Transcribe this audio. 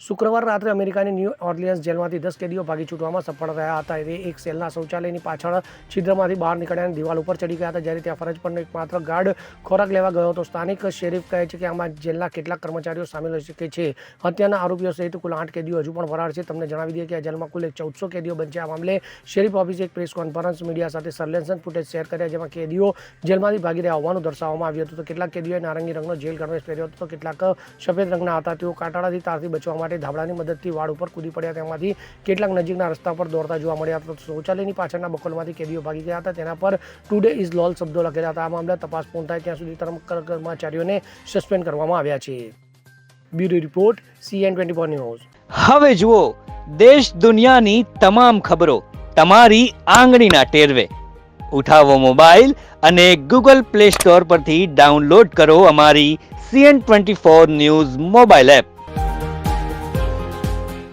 શુક્રવાર રાત્રે અમેરિકાની ન્યૂ ઓર્લિયન્સ જેલમાંથી 10 કેદીઓ ભાગી છૂટવામાં સફળ રહ્યા હતા. તે એક સેલના શૌચાલયની પાછળ છિદ્રમાંથી બહાર નીકળ્યા અને દિવાલ ઉપર ચડી ગયા હતા. જ્યારે ત્યાં ફરજ પરનો એકમાત્ર ગાર્ડ ખોરાક લેવા ગયો હતો. સ્થાનિક શેરીફ કહે છે કે આમાં જેલના કેટલાક કર્મચારીઓ સામેલ હોઈ શકે છે. હત્યાના આરોપીઓ સહિત કુલ 8 કેદીઓ હજુ પણ ફરાર છે. તમને જણાવી દઈએ કે આ જેલમાં કુલ 1400 કેદીઓ બનશે. આ મામલે શેરીફ ઓફિસે એક પ્રેસ કોન્ફરન્સ મીડિયા સાથે સર્વેલન્સ ફૂટેજ શેર કર્યા, જેમાં કેદીઓ જેલમાંથી ભાગી રહ્યા હોવાનું દર્શાવવામાં આવ્યું હતું. તો કેટલાક કેદીઓએ નારંગી રંગનો જેલ ગણવેશ પહેર્યો હતો, તો કેટલાક સફેદ રંગના હતા. તેઓ કાંટાળાથી તારથી બચવા માટે ધાબળાની મદદથી વાડ ઉપર કૂદી પડ્યા. તેમાંથી કેટલાક નજીકના રસ્તા પર દોડતા જોવા મળ્યા હતા. શૌચાલયની પાછળના બકોલમાંથી કેદીઓ ભાગી ગયા હતા. તેના પર ટુડે ઇઝ લોલ શબ્દો લખેલા હતા. આ મામલે તપાસ પૂર્ણ થાય ત્યાં સુધી તમામ કર્મચારીઓને સસ્પેન્ડ કરવામાં આવ્યા છે. Bureau report CN24 news. હવે જુઓ દેશ દુનિયાની તમામ ખબરો તમારી આંગળીના ટેરવે. ઉઠાવો મોબાઈલ અને Google Play Store પરથી ડાઉનલોડ કરો અમારી CN24 ન્યૂઝ મોબાઈલ એપ.